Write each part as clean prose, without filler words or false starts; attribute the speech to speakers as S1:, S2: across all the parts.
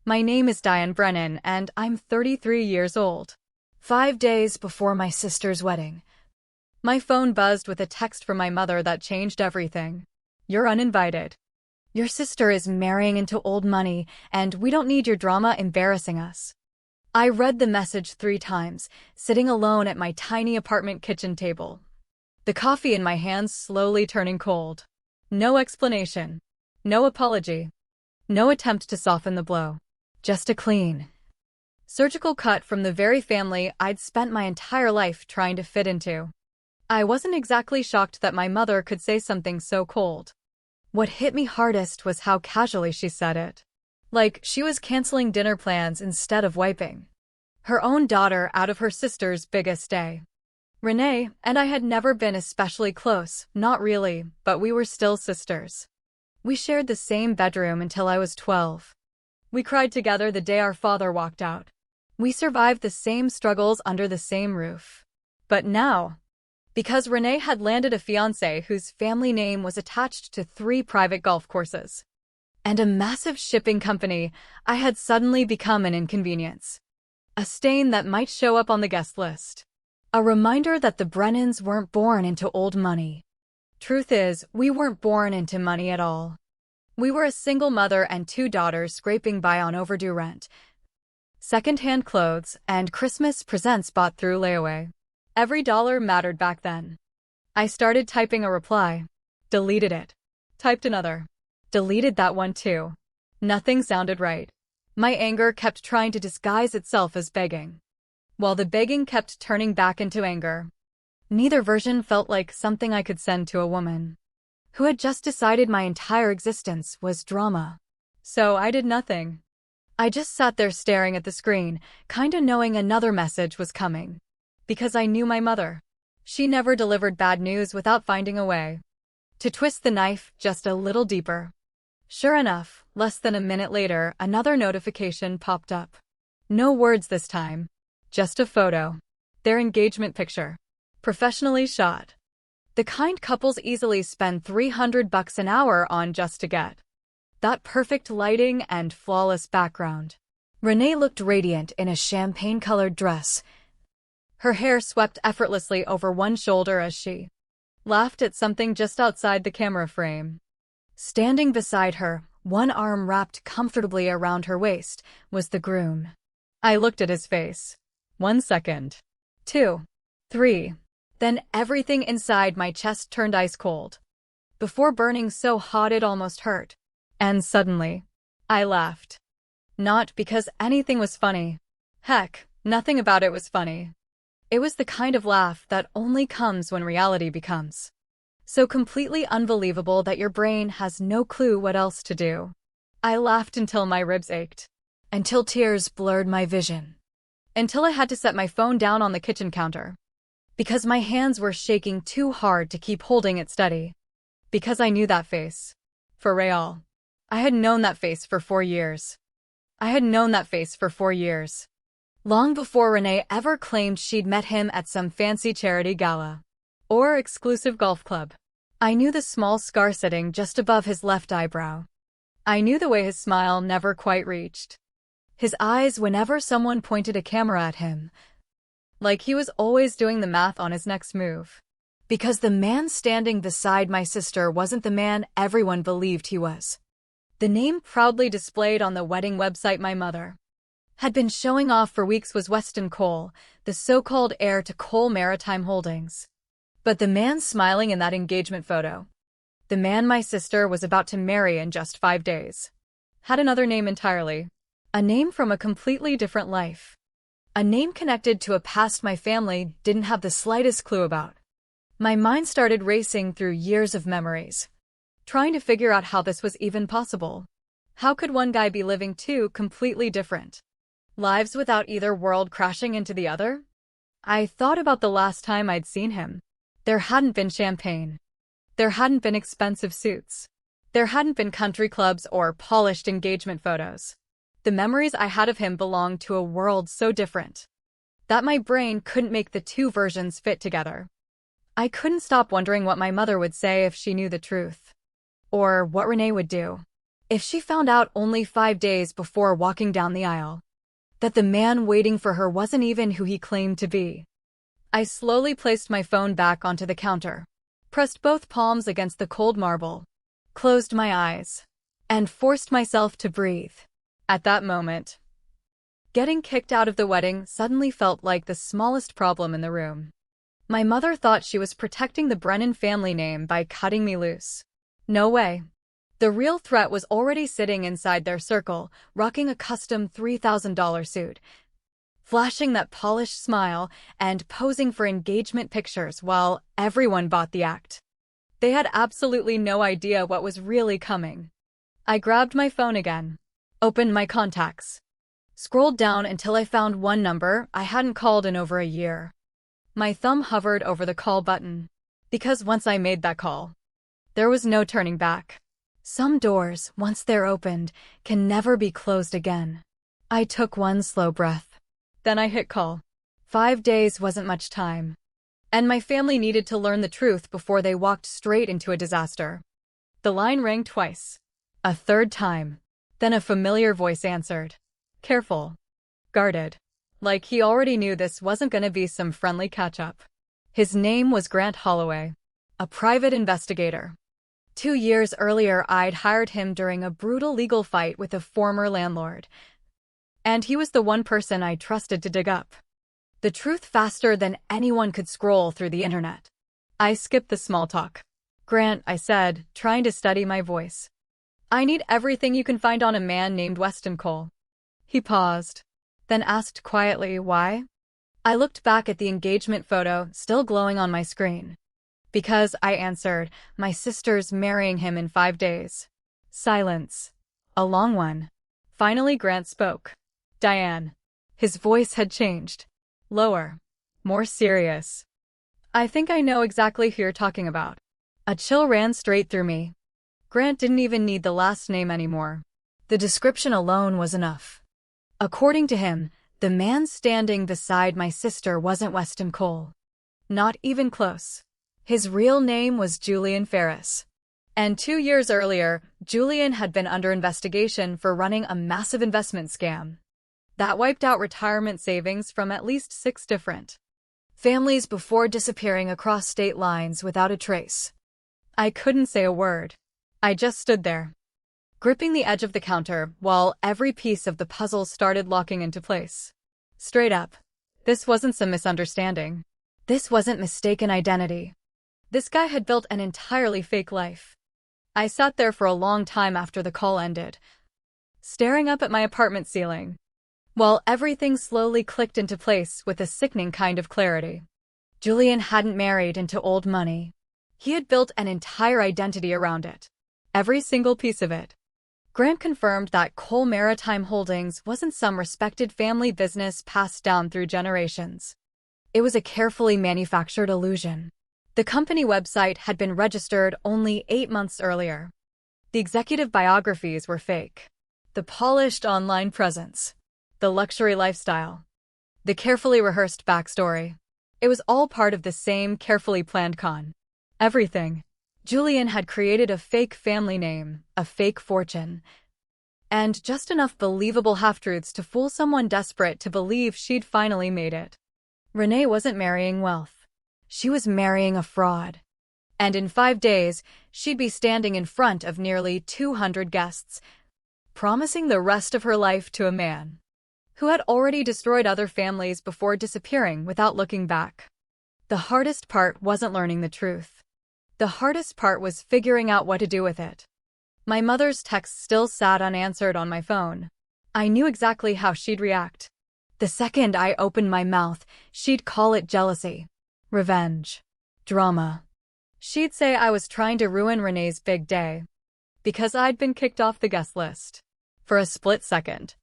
S1: My name is Diane Brennan, and I'm 33 years old. 5 days before my sister's wedding, my phone buzzed with a text from my mother that changed everything. You're uninvited. Your sister is marrying into old money, and we don't need your drama embarrassing us. I read the message 3 times, sitting alone at my tiny apartment kitchen table. The coffee in my hands slowly turning cold. No explanation. No apology. No attempt to soften the blow. Just a clean, surgical cut from the very family I'd spent my entire life trying to fit into. I wasn't exactly shocked that my mother could say something so cold. What hit me hardest was how casually she said it. Like she was canceling dinner plans instead of wiping her own daughter out of her sister's biggest day. Renee and I had never been especially close, not really, but we were still sisters. We shared the same bedroom until I was 12. We cried together the day our father walked out. We survived the same struggles under the same roof. But now, because Renee had landed a fiancé whose family name was attached to 3 private golf courses and a massive shipping company, I had suddenly become an inconvenience. A stain that might show up on the guest list. A reminder that the Brennans weren't born into old money. Truth is, we weren't born into money at all. We were a single mother and 2 daughters scraping by on overdue rent, second-hand clothes, and Christmas presents bought through layaway. Every dollar mattered back then. I started typing a reply. Deleted it. Typed another. Deleted that one too. Nothing sounded right. My anger kept trying to disguise itself as begging, while the begging kept turning back into anger. Neither version felt like something I could send to a woman who had just decided my entire existence was drama. So I did nothing. I just sat there staring at the screen, kinda knowing another message was coming. Because I knew my mother. She never delivered bad news without finding a way to twist the knife just a little deeper. Sure enough, less than a minute later, another notification popped up. No words this time. Just a photo. Their engagement picture. Professionally shot. The kind couples easily spend $300 an hour on just to get that perfect lighting and flawless background. Renee looked radiant in a champagne-colored dress. Her hair swept effortlessly over one shoulder as she laughed at something just outside the camera frame. Standing beside her, one arm wrapped comfortably around her waist, was the groom. I looked at his face. 1 second. 2. 3. Then everything inside my chest turned ice cold. Before burning so hot it almost hurt. And suddenly, I laughed. Not because anything was funny. Heck, nothing about it was funny. It was the kind of laugh that only comes when reality becomes so completely unbelievable that your brain has no clue what else to do. I laughed until my ribs ached. Until tears blurred my vision. Until I had to set my phone down on the kitchen counter. Because my hands were shaking too hard to keep holding it steady. Because I knew that face. For real. I had known that face for 4 years. I had known that face for 4 years. Long before Renee ever claimed she'd met him at some fancy charity gala or exclusive golf club. I knew the small scar sitting just above his left eyebrow. I knew the way his smile never quite reached his eyes whenever someone pointed a camera at him. Like he was always doing the math on his next move. Because the man standing beside my sister wasn't the man everyone believed he was. The name proudly displayed on the wedding website my mother had been showing off for weeks was Weston Cole, the so-called heir to Cole Maritime Holdings. But the man smiling in that engagement photo, the man my sister was about to marry in just 5 days, had another name entirely. A name from a completely different life. A name connected to a past my family didn't have the slightest clue about. My mind started racing through years of memories, trying to figure out how this was even possible. How could one guy be living 2 completely different lives without either world crashing into the other? I thought about the last time I'd seen him. There hadn't been champagne. There hadn't been expensive suits. There hadn't been country clubs or polished engagement photos. The memories I had of him belonged to a world so different that my brain couldn't make the 2 versions fit together. I couldn't stop wondering what my mother would say if she knew the truth. Or what Renee would do If she found out only 5 days before walking down the aisle that the man waiting for her wasn't even who he claimed to be. I slowly placed my phone back onto the counter, pressed both palms against the cold marble, closed my eyes, and forced myself to breathe. At that moment, getting kicked out of the wedding suddenly felt like the smallest problem in the room. My mother thought she was protecting the Brennan family name by cutting me loose. No way. The real threat was already sitting inside their circle, rocking a custom $3,000 suit, flashing that polished smile, and posing for engagement pictures while everyone bought the act. They had absolutely no idea what was really coming. I grabbed my phone again, opened my contacts, scrolled down until I found one number I hadn't called in over a year. My thumb hovered over the call button, because once I made that call, there was no turning back. Some doors, once they're opened, can never be closed again. I took one slow breath. Then I hit call. 5 days wasn't much time, and my family needed to learn the truth before they walked straight into a disaster. The line rang twice. A third time. Then a familiar voice answered. Careful. Guarded. Like he already knew this wasn't gonna be some friendly catch-up. His name was Grant Holloway, a private investigator. 2 years earlier, I'd hired him during a brutal legal fight with a former landlord, and he was the one person I trusted to dig up the truth faster than anyone could scroll through the internet. I skipped the small talk. Grant, I said, trying to steady my voice, I need everything you can find on a man named Weston Cole. He paused, then asked quietly, why? I looked back at the engagement photo still glowing on my screen. Because, I answered, my sister's marrying him in 5 days. Silence. A long one. Finally Grant spoke. Diane. His voice had changed. Lower. More serious. I think I know exactly who you're talking about. A chill ran straight through me. Grant didn't even need the last name anymore. The description alone was enough. According to him, the man standing beside my sister wasn't Weston Cole. Not even close. His real name was Julian Ferris. And 2 years earlier, Julian had been under investigation for running a massive investment scam that wiped out retirement savings from at least 6 different families before disappearing across state lines without a trace. I couldn't say a word. I just stood there, gripping the edge of the counter while every piece of the puzzle started locking into place. Straight up, this wasn't some misunderstanding. This wasn't mistaken identity. This guy had built an entirely fake life. I sat there for a long time after the call ended, staring up at my apartment ceiling, while everything slowly clicked into place with a sickening kind of clarity. Julian hadn't married into old money. He had built an entire identity around it. Every single piece of it. Grant confirmed that Cole Maritime Holdings wasn't some respected family business passed down through generations. It was a carefully manufactured illusion. The company website had been registered only 8 months earlier. The executive biographies were fake. The polished online presence. The luxury lifestyle. The carefully rehearsed backstory. It was all part of the same carefully planned con. Everything. Julian had created a fake family name, a fake fortune, and just enough believable half-truths to fool someone desperate to believe she'd finally made it. Renee wasn't marrying wealth. She was marrying a fraud. And in 5 days, she'd be standing in front of nearly 200 guests, promising the rest of her life to a man who had already destroyed other families before disappearing without looking back. The hardest part wasn't learning the truth. The hardest part was figuring out what to do with it. My mother's text still sat unanswered on my phone. I knew exactly how she'd react. The second I opened my mouth, she'd call it jealousy, revenge, drama. She'd say I was trying to ruin Renee's big day because I'd been kicked off the guest list. For a split second,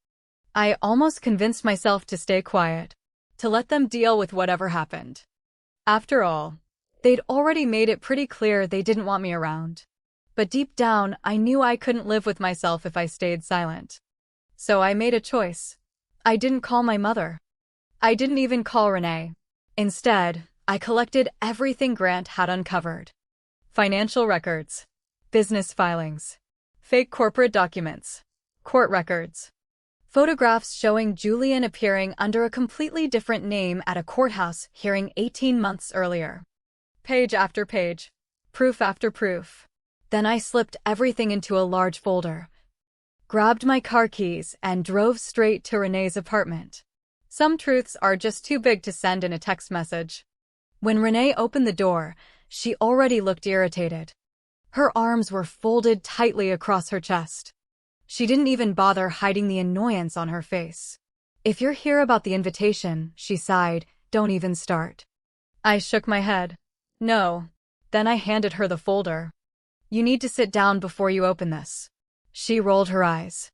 S1: I almost convinced myself to stay quiet, to let them deal with whatever happened. After all, they'd already made it pretty clear they didn't want me around. But deep down, I knew I couldn't live with myself if I stayed silent. So I made a choice. I didn't call my mother. I didn't even call Renee. Instead, I collected everything Grant had uncovered. Financial records, business filings, Fake corporate documents. Court records. Photographs showing Julian appearing under a completely different name at a courthouse hearing 18 months earlier. Page after page. Proof after proof. Then I slipped everything into a large folder, grabbed my car keys, and drove straight to Renee's apartment. Some truths are just too big to send in a text message. When Renee opened the door, she already looked irritated. Her arms were folded tightly across her chest. She didn't even bother hiding the annoyance on her face. "If you're here about the invitation," she sighed, "don't even start." I shook my head. "No." Then I handed her the folder. "You need to sit down before you open this." She rolled her eyes.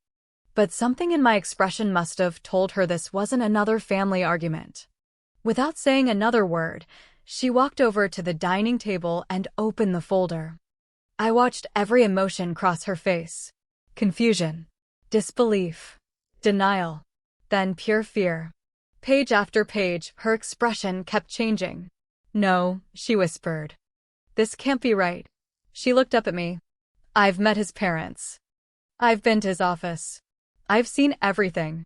S1: But something in my expression must have told her this wasn't another family argument. Without saying another word, she walked over to the dining table and opened the folder. I watched every emotion cross her face. Confusion, disbelief, denial, then pure fear. Page after page, her expression kept changing. "No," she whispered. "This can't be right." She looked up at me. "I've met his parents. I've been to his office. I've seen everything."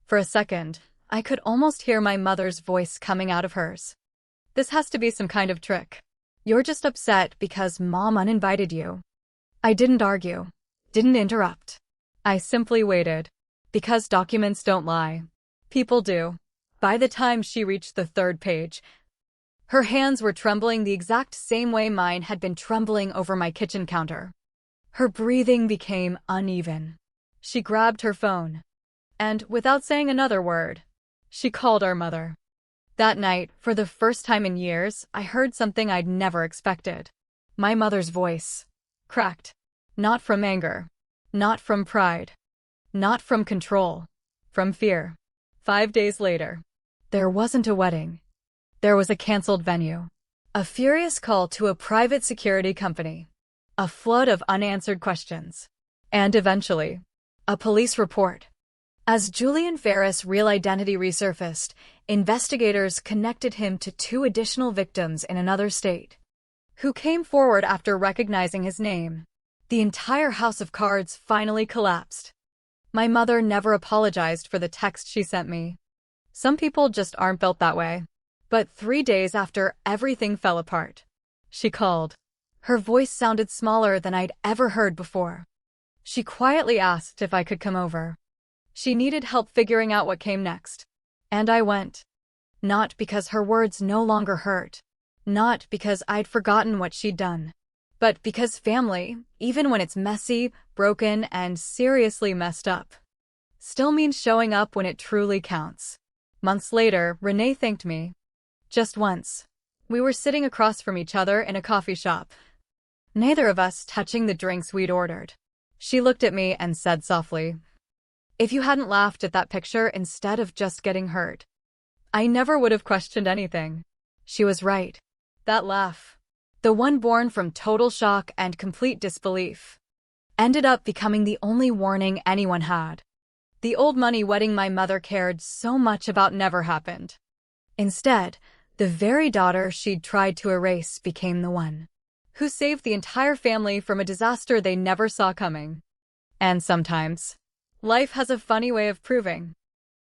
S1: For a second, I could almost hear my mother's voice coming out of hers. "This has to be some kind of trick. You're just upset because Mom uninvited you." I didn't argue, didn't interrupt. I simply waited. Because documents don't lie. People do. By the time she reached the third page, her hands were trembling the exact same way mine had been trembling over my kitchen counter. Her breathing became uneven. She grabbed her phone. And, without saying another word, she called our mother. That night, for the first time in years, I heard something I'd never expected. My mother's voice. Cracked. Not from anger. Not from pride. Not from control. From fear. 5 days later. There wasn't a wedding. There was a canceled venue. A furious call to a private security company. A flood of unanswered questions. And eventually, a police report. As Julian Ferris' real identity resurfaced, investigators connected him to 2 additional victims in another state, who came forward after recognizing his name. The entire house of cards finally collapsed. My mother never apologized for the text she sent me. Some people just aren't built that way. But 3 days after everything fell apart, she called. Her voice sounded smaller than I'd ever heard before. She quietly asked if I could come over. She needed help figuring out what came next. And I went. Not because her words no longer hurt. Not because I'd forgotten what she'd done. But because family, even when it's messy, broken, and seriously messed up, still means showing up when it truly counts. Months later, Renee thanked me. Just once. We were sitting across from each other in a coffee shop, neither of us touching the drinks we'd ordered. She looked at me and said softly, "If you hadn't laughed at that picture instead of just getting hurt, I never would have questioned anything." She was right. That laugh, the one born from total shock and complete disbelief, ended up becoming the only warning anyone had. The old money wedding my mother cared so much about never happened. Instead, the very daughter she'd tried to erase became the one who saved the entire family from a disaster they never saw coming. And sometimes, life has a funny way of proving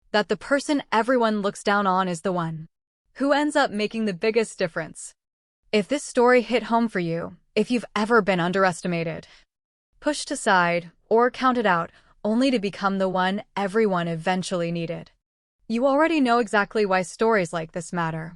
S1: that the person everyone looks down on is the one who ends up making the biggest difference. If this story hit home for you, if you've ever been underestimated, pushed aside, or counted out only to become the one everyone eventually needed, you already know exactly why stories like this matter.